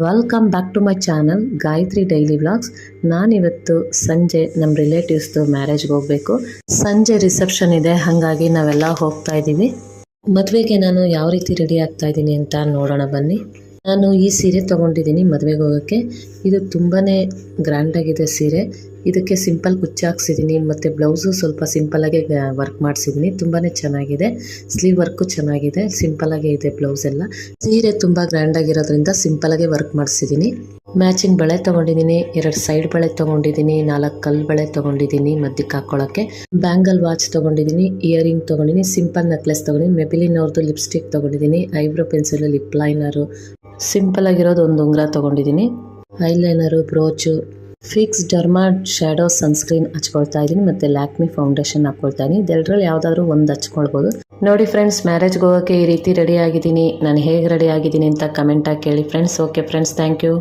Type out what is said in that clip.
Welcome back to my channel Gayatri daily vlogs. ನಾನಿವತ್ತು ಸಂಜೆ ನಮ್ಮ ರಿಲೇಟಿವ್ಸ್ದು ಮ್ಯಾರೇಜ್ಗೆ ಹೋಗಬೇಕು. ಸಂಜೆ ರಿಸೆಪ್ಷನ್ ಇದೆ, ಹಾಗಾಗಿ ನಾವೆಲ್ಲ ಹೋಗ್ತಾ ಇದ್ದೀವಿ. ಮದುವೆಗೆ ನಾನು ಯಾವ ರೀತಿ ರೆಡಿ ಆಗ್ತಾ ಇದ್ದೀನಿ ಅಂತ ನೋಡೋಣ ಬನ್ನಿ. ನಾನು ಈ ಸೀರೆ ತೊಗೊಂಡಿದ್ದೀನಿ ಮದುವೆಗೆ ಹೋಗೋಕ್ಕೆ. ಇದು ತುಂಬಾ ಗ್ರ್ಯಾಂಡಾಗಿದೆ ಸೀರೆ. ಇದಕ್ಕೆ ಸಿಂಪಲ್ ಕುಚ್ಚು ಹಾಕ್ಸಿದ್ದೀನಿ ಮತ್ತು ಬ್ಲೌಸು ಸ್ವಲ್ಪ ಸಿಂಪಲಾಗೆ ವರ್ಕ್ ಮಾಡಿಸಿದ್ದೀನಿ. ತುಂಬಾ ಚೆನ್ನಾಗಿದೆ. ಸ್ಲೀವ್ ವರ್ಕು ಚೆನ್ನಾಗಿದೆ, ಸಿಂಪಲಾಗೆ ಇದೆ ಬ್ಲೌಸ್ ಎಲ್ಲ. ಸೀರೆ ತುಂಬ ಗ್ರ್ಯಾಂಡಾಗಿರೋದ್ರಿಂದ ಸಿಂಪಲಾಗೆ ವರ್ಕ್ ಮಾಡಿಸಿದ್ದೀನಿ. ಮ್ಯಾಚಿಂಗ್ ಬಳೆ ತೊಗೊಂಡಿದ್ದೀನಿ, 2 ಸೈಡ್ ಬಳೆ ತೊಗೊಂಡಿದ್ದೀನಿ, 4 ಕಲ್ಲು ಬಳೆ ತೊಗೊಂಡಿದ್ದೀನಿ ಮಧ್ಯಕ್ಕೆ ಹಾಕ್ಕೊಳ್ಳೋಕ್ಕೆ. ಬ್ಯಾಂಗಲ್ ವಾಚ್ ತೊಗೊಂಡಿದ್ದೀನಿ, ಇಯರಿಂಗ್ ತೊಗೊಂಡಿದ್ದೀನಿ, ಸಿಂಪಲ್ ನೆಕ್ಲೆಸ್ ತೊಗೊಂಡಿದ್ದೀನಿ, ಮೆಬಿಲಿನ್ ಅವ್ರದ್ದು ಲಿಪ್ಸ್ಟಿಕ್ ತೊಗೊಂಡಿದ್ದೀನಿ, eyebrow pencil, lip liner, simple ಆಗಿರೋದು ಒಂದು ಉಂಗುರ ತೊಗೊಂಡಿದ್ದೀನಿ, eyeliner, ಬ್ರೋಚು, fix derma shadow sunscreen ಹಚ್ಕೊಳ್ತಾ ಇದ್ದೀನಿ ಮತ್ತು ಲ್ಯಾಕ್ಮಿ ಫೌಂಡೇಶನ್ ಹಾಕ್ಕೊಳ್ತಾ ಇದ್ದೀನಿ. ಇದೆರಡರಲ್ಲಿ ಯಾವುದಾದ್ರೂ ಒಂದು ಹಚ್ಕೊಳ್ಬೋದು. ನೋಡಿ ಫ್ರೆಂಡ್ಸ್, ಮ್ಯಾರೇಜ್ಗೆ ಹೋಗೋಕ್ಕೆ ಈ ರೀತಿ ರೆಡಿ ಆಗಿದ್ದೀನಿ. ನಾನು ಹೇಗೆ ರೆಡಿ ಆಗಿದ್ದೀನಿ ಅಂತ ಕಮೆಂಟಾಗಿ ಕೇಳಿ friends. Okay friends, thank you.